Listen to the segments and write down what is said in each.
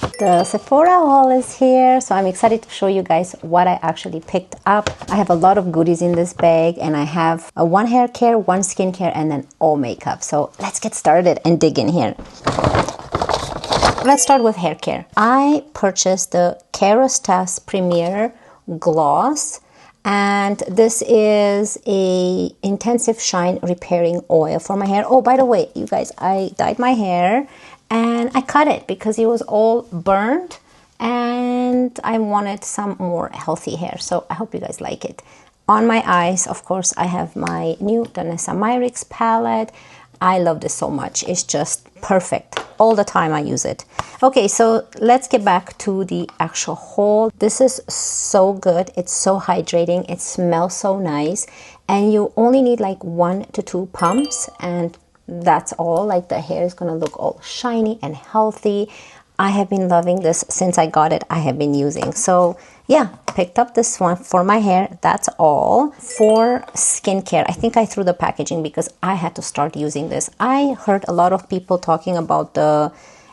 The Sephora haul is here, so I'm excited to show you guys what I actually picked up. I have a lot of goodies in this bag, and I have one hair care, one skincare, and then all makeup. So let's get started and dig in here. Let's start with hair care. I purchased the Kerastase Premier Gloss, and this is a intensive shine repairing oil for my hair. Oh, by the way, you guys, I dyed my hair and I cut it because it was all burned and I wanted some more healthy hair. So I hope you guys like it. On my eyes, of course, I have my new Danessa Myricks palette. I love this so much. It's just perfect. All the time I use it. Okay, so let's get back to the actual haul. This is so good. It's so hydrating. It smells so nice. And you only need like 1 to 2 pumps and that's all. Like the hair is gonna look all shiny and healthy. I have been loving this since I got it. I have been using. So yeah, picked up this one for my hair. That's all. For skincare, I think I threw the packaging because I had to start using this. I heard a lot of people talking about the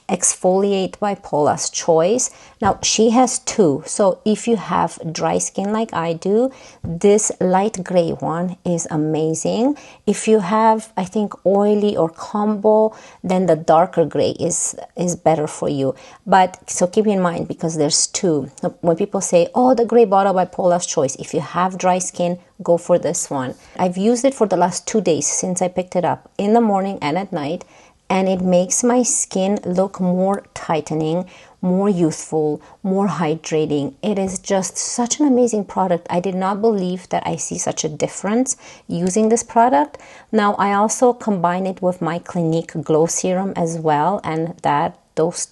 Exfoliate by Paula's Choice. Now she has 2, so if you have dry skin like I do, this light gray one is amazing. If you have, I think, oily or combo, then the darker gray is better for you. But so keep in mind, because there's 2. When people say, oh, the gray bottle by Paula's Choice, if you have dry skin, go for this one. I've used it for the last 2 days since I picked it up, in the morning and at night. And it makes my skin look more tightening, more youthful, more hydrating. It is just such an amazing product. I did not believe that I see such a difference using this product. Now, I also combine it with my Clinique Glow Serum as well, and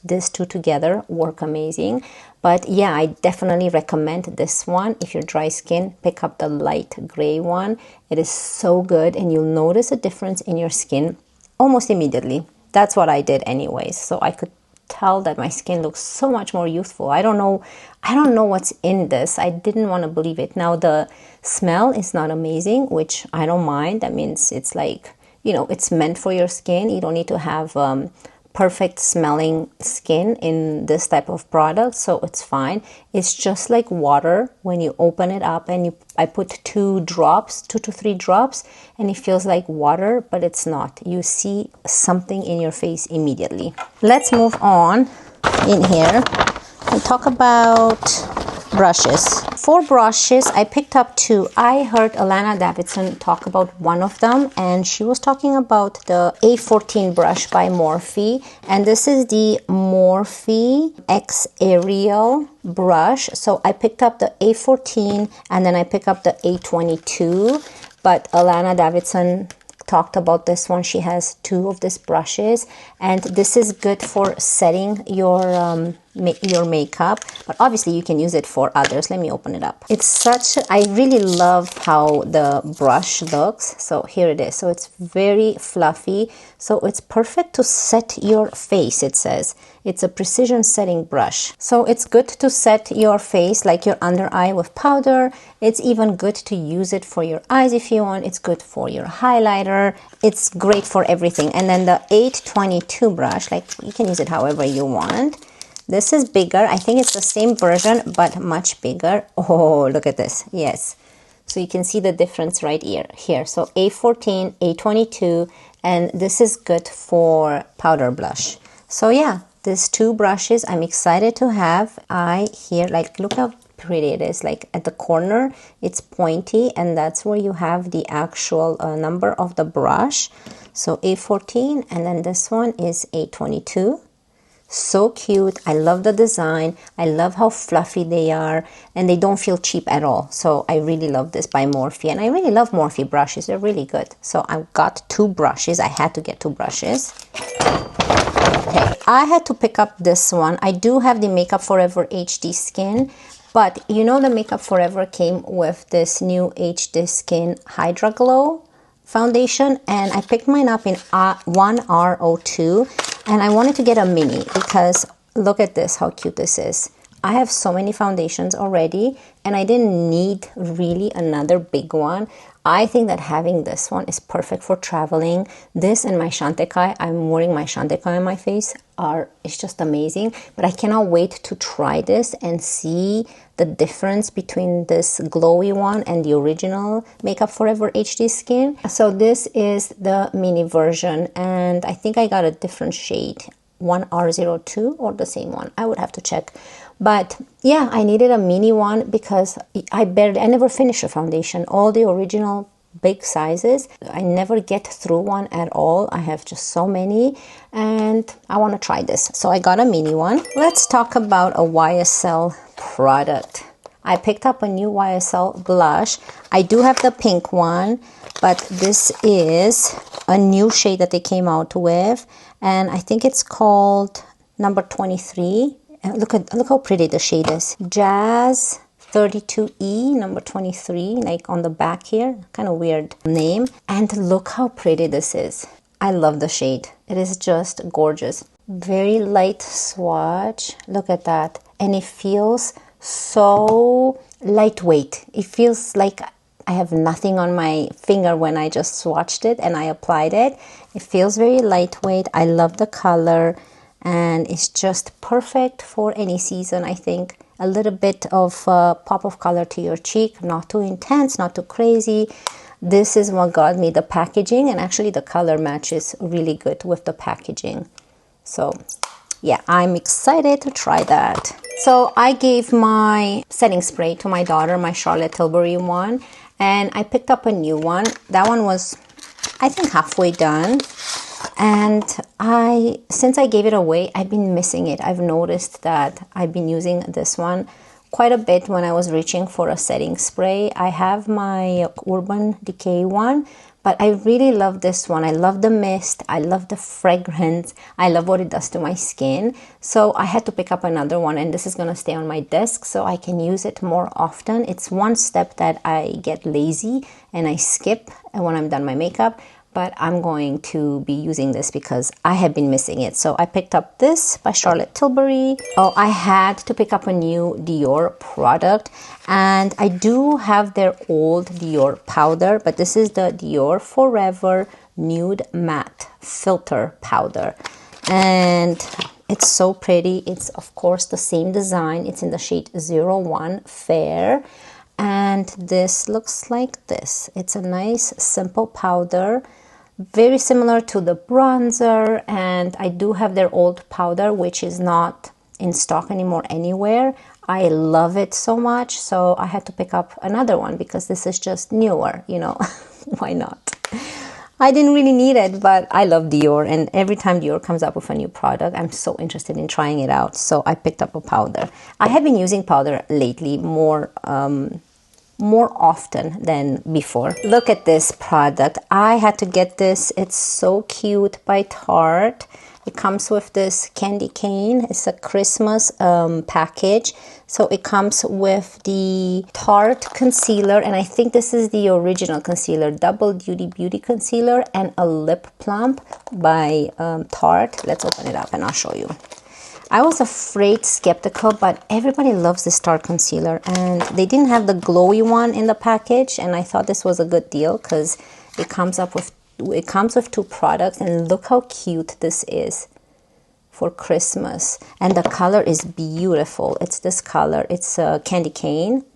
these 2 together work amazing. But yeah, I definitely recommend this one. If you're dry skin, pick up the light gray one. It is so good, and you'll notice a difference in your skin almost immediately. That's what I did anyways. So I could tell that my skin looks so much more youthful. I don't know what's in this. I didn't want to believe it. Now the smell is not amazing, which I don't mind. That means it's like, you know, it's meant for your skin. You don't need to have perfect smelling skin in this type of product, so it's fine. It's just like water when you open it up, and I put 2 to 3 drops, and it feels like water, but it's not. You see something in your face immediately. Let's move on in here and talk about brushes. For brushes, I picked up 2. I heard Alana Davidson talk about one of them, and she was talking about the A14 brush by Morphe, and this is the Morphe X Aerial brush. So I picked up the A14 and then I picked up the A22, but Alana Davidson talked about this one. She has 2 of these brushes, and this is good for setting your makeup, but obviously you can use it for others. Let me open it up. I really love how the brush looks. So here it is. So it's very fluffy, so it's perfect to set your face. It says it's a precision setting brush, so it's good to set your face, like your under eye, with powder. It's even good to use it for your eyes if you want. It's good for your highlighter. It's great for everything. And then the 822 brush, like you can use it however you want. This is bigger. I think it's the same version, but much bigger. Oh, look at this. Yes. So you can see the difference right here. So A14, A22, and this is good for powder blush. So yeah, these 2 brushes I'm excited to have. Like, look how pretty it is. Like at the corner, it's pointy, and that's where you have the actual number of the brush. So A14, and then this one is A22. So cute. I love the design. I love how fluffy they are, and they don't feel cheap at all. So I really love this by Morphe, and I really love Morphe brushes. They're really good. So I've got 2 brushes. I had to get 2 brushes. Okay, I had to pick up this one. I do have the Makeup Forever HD Skin, but you know the Makeup Forever came with this new HD Skin Hydra Glow foundation, and I picked mine up in 1R02, and I wanted to get a mini because look at this, how cute this is. I have so many foundations already, and I didn't need really another big one. I think that having this one is perfect for traveling. This and my Shantekai, I'm wearing my Shantekai on my face, it's just amazing. But I cannot wait to try this and see the difference between this glowy one and the original Makeup Forever HD Skin. So this is the mini version, and I think I got a different shade, 1R02 or the same one. I would have to check. But yeah, I needed a mini one because I never finish a foundation. All the original big sizes, I never get through one at all. I have just so many, and I want to try this. So I got a mini one. Let's talk about a YSL product. I picked up a new YSL blush. I do have the pink one, but this is a new shade that they came out with, and I think it's called number 23. Look how pretty the shade is. Jazz 32E number 23, like on the back here. Kind of weird name. And look how pretty this is. I love the shade. It is just gorgeous. Very light swatch. Look at that. And it feels so lightweight. It feels like I have nothing on my finger when I just swatched it and I applied it. It feels very lightweight. I love the color. And it's just perfect for any season, I think. A little bit of pop of color to your cheek, not too intense, not too crazy. This is what got me the packaging, and actually the color matches really good with the packaging. So yeah, I'm excited to try that. So I gave my setting spray to my daughter, my Charlotte Tilbury one, and I picked up a new one. That one was, I think, halfway done. And since I gave it away, I've been missing it. I've noticed that I've been using this one quite a bit when I was reaching for a setting spray. I have my Urban Decay one, but I really love this one. I love the mist. I love the fragrance. I love what it does to my skin. So I had to pick up another one, and this is going to stay on my desk so I can use it more often. It's one step that I get lazy and I skip when I'm done my makeup. But I'm going to be using this because I have been missing it. So I picked up this by Charlotte Tilbury. Oh, I had to pick up a new Dior product. And I do have their old Dior powder, but this is the Dior Forever Nude Matte Filter Powder. And it's so pretty. It's, of course, the same design. It's in the shade 01 Fair. And this looks like this. It's a nice, simple powder. Very similar to the bronzer, and I do have their old powder, which is not in stock anymore anywhere. I love it so much, so I had to pick up another one because this is just newer, you know. Why not? I didn't really need it, but I love Dior, and every time Dior comes up with a new product, I'm so interested in trying it out, so I picked up a powder. I have been using powder lately more often than before. Look at this product. I had to get this. It's so cute, by Tarte. It comes with this candy cane. It's a Christmas package. So it comes with the Tarte concealer, and I think this is the original concealer, Double Duty Beauty Concealer, and a lip plump by Tarte. Let's open it up and I'll show you. I was skeptical, but everybody loves this Tarte concealer, and they didn't have the glowy one in the package, and I thought this was a good deal because it comes with two products, and look how cute this is for Christmas. And the color is beautiful. It's this color. It's a candy cane.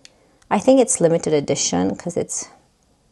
I think it's limited edition because it's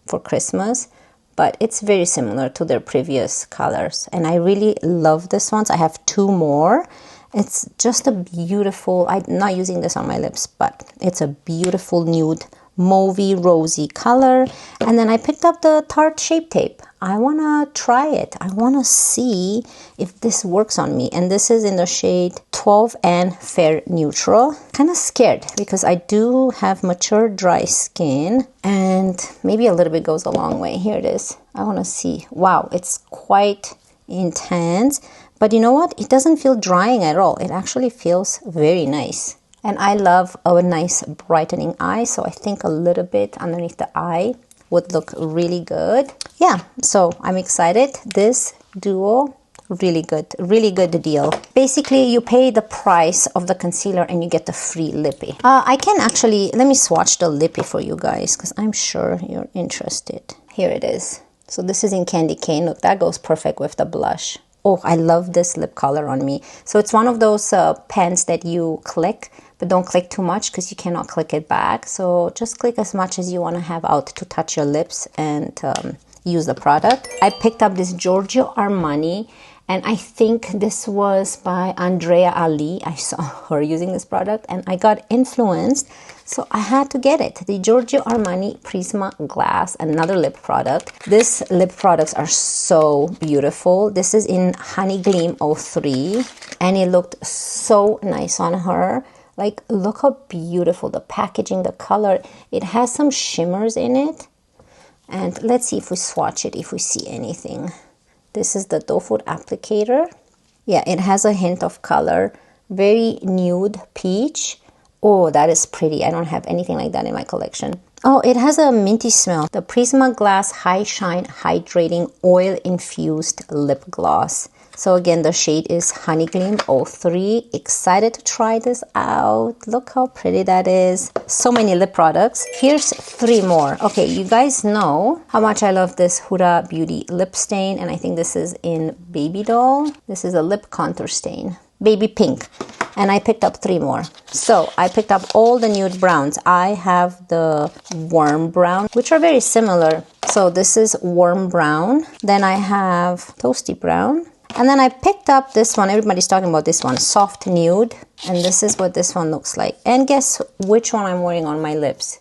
for Christmas, but it's very similar to their previous colors, and I really love this one. So I have two more. It's just a beautiful, I'm not using this on my lips, but it's a beautiful nude, mauvey, rosy color. And then I picked up the Tarte Shape Tape. I want to try it. I want to see if this works on me. And this is in the shade 12N Fair Neutral. Kind of scared because I do have mature dry skin, and maybe a little bit goes a long way. Here it is. I want to see. Wow, it's quite intense. But you know what? It doesn't feel drying at all. It actually feels very nice. And I love a nice brightening eye, so I think a little bit underneath the eye would look really good. Yeah, so I'm excited. This duo Really good deal. Basically, you pay the price of the concealer and you get the free lippy. I can actually, let me swatch the lippy for you guys because I'm sure you're interested. Here it is. So this is in Candy Cane. Look, that goes perfect with the blush. Oh, I love this lip color on me. So it's one of those pens that you click, but don't click too much because you cannot click it back. So just click as much as you want to have out to touch your lips and use the product. I picked up this Giorgio Armani, and I think this was by Andrea Ali. I saw her using this product and I got influenced, so I had to get it. The Giorgio Armani Prisma Glass, another lip product. These lip products are so beautiful. This is in Honey Gleam 03 and it looked so nice on her. Like, look how beautiful the packaging, the color. It has some shimmers in it. And let's see if we swatch it, if we see anything. This is the doe foot applicator. Yeah, it has a hint of color. Very nude peach. Oh, that is pretty. I don't have anything like that in my collection. Oh, it has a minty smell. The Prisma Glass High Shine Hydrating Oil Infused Lip Gloss. So again, the shade is Honey Gleam 03. Excited to try this out. Look how pretty that is. So many lip products. Here's 3 more. Okay, you guys know how much I love this Huda Beauty lip stain. And I think this is in Baby Doll. This is a lip contour stain. Baby Pink. And I picked up 3 more. So I picked up all the nude browns. I have the warm brown, which are very similar. So this is warm brown. Then I have toasty brown. And then I picked up this one. Everybody's talking about this one, soft nude. And this is what this one looks like. And guess which one I'm wearing on my lips?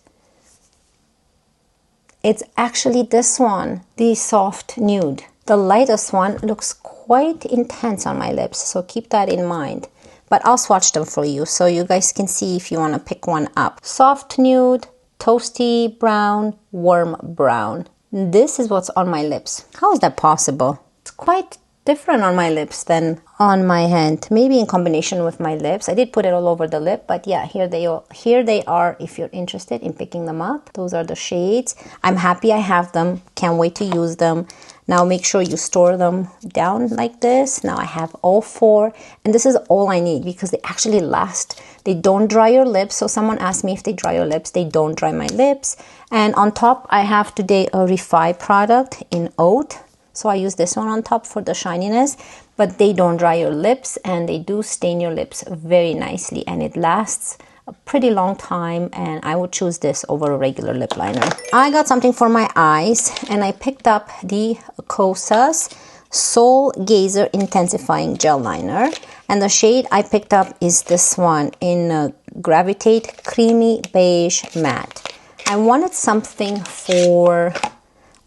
It's actually this one, the soft nude. The lightest one looks quite intense on my lips, so keep that in mind. But I'll swatch them for you so you guys can see if you want to pick one up. Soft nude, toasty brown, warm brown. This is what's on my lips. How is that possible? It's quite different on my lips than on my hand. Maybe in combination with my lips. I did put it all over the lip, but yeah, here they are if you're interested in picking them up. Those are the shades. I'm happy I have them. Can't wait to use them. Now make sure you store them down like this. Now I have all 4, and this is all I need because they actually last. They don't dry your lips. So someone asked me if they dry your lips. They don't dry my lips. And on top, I have today a Refi product in Oat. So I use this one on top for the shininess, but they don't dry your lips and they do stain your lips very nicely, and it lasts a pretty long time, and I would choose this over a regular lip liner. I got something for my eyes, and I picked up the Kosas Soul Gazer Intensifying Gel Liner, and the shade I picked up is this one in Gravitate Creamy Beige Matte. I wanted something for...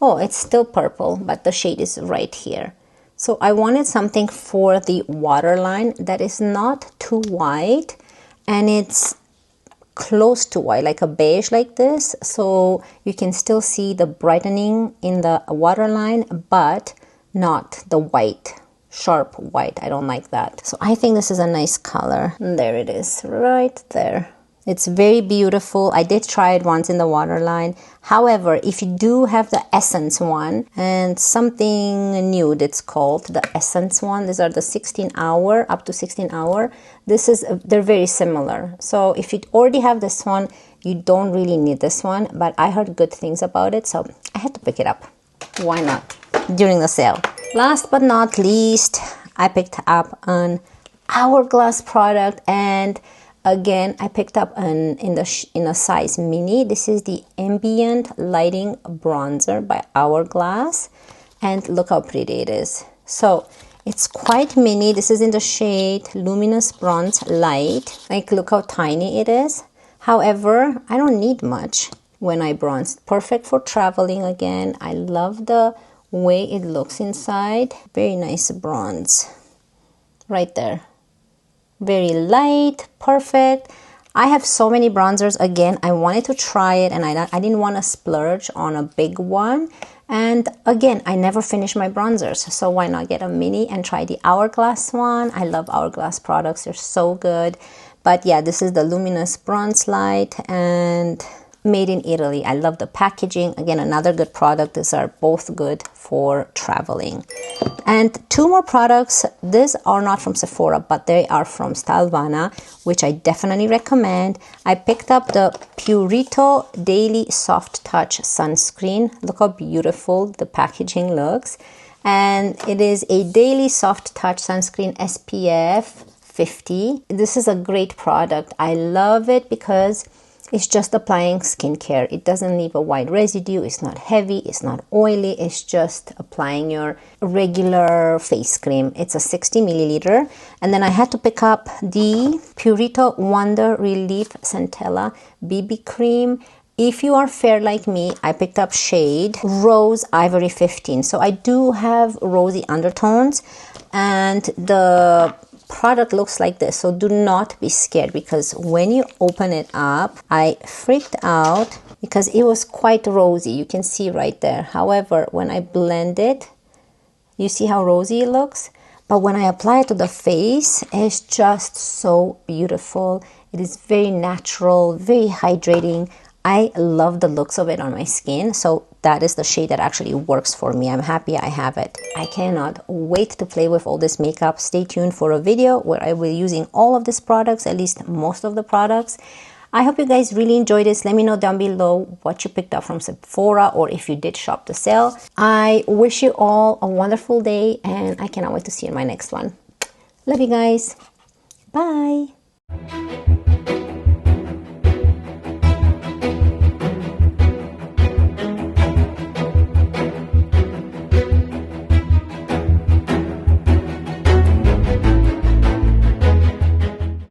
Oh, it's still purple, but the shade is right here. So I wanted something for the waterline that is not too white and it's close to white, like a beige like this. So you can still see the brightening in the waterline, but not the white, sharp white. I don't like that. So I think this is a nice color. And there it is, right there. It's very beautiful. I did try it once in the waterline. However, if you do have the Essence one and something nude, it's called the Essence one. These are the 16-hour, up to 16-hour. They're very similar. So if you already have this one, you don't really need this one. But I heard good things about it, so I had to pick it up. Why not? During the sale. Last but not least, I picked up an Hourglass product, and again, I picked up in a size mini. This is the Ambient Lighting Bronzer by Hourglass. And look how pretty it is. So it's quite mini. This is in the shade Luminous Bronze Light. Like, look how tiny it is. However, I don't need much when I bronze. Perfect for traveling again. I love the way it looks inside. Very nice bronze. Right there. Very light, perfect. I have so many bronzers. Again, I wanted to try it and I didn't want to splurge on a big one. And again, I never finish my bronzers. So why not get a mini and try the Hourglass one? I love Hourglass products. They're so good. But yeah, this is the Luminous Bronze Light, and made in Italy. I love the packaging. Again, another good product. These are both good for traveling. And two more products. These are not from Sephora, but they are from Stalvana, which I definitely recommend. I picked up the Purito Daily Soft Touch Sunscreen. Look how beautiful the packaging looks. And it is a daily soft touch sunscreen, SPF 50. This is a great product. I love it because it's just applying skincare. It doesn't leave a white residue. It's not heavy. It's not oily. It's just applying your regular face cream. It's a 60 milliliter. And then I had to pick up the Purito Wonder Relief Centella BB Cream. If you are fair like me, I picked up shade Rose Ivory 15. So I do have rosy undertones, and the product looks like this. So do not be scared, because when you open it up, I freaked out because it was quite rosy. You can see right there. However, when I blend it, you see how rosy it looks? But when I apply it to the face, it's just so beautiful. It is very natural, very hydrating. I love the looks of it on my skin, so that is the shade that actually works for me. I'm happy I have it. I cannot wait to play with all this makeup. Stay tuned for a video where I will be using all of these products, at least most of the products. I hope you guys really enjoyed this. Let me know down below what you picked up from Sephora, or if you did shop the sale. I wish you all a wonderful day, and I cannot wait to see you in my next one. Love you guys. Bye.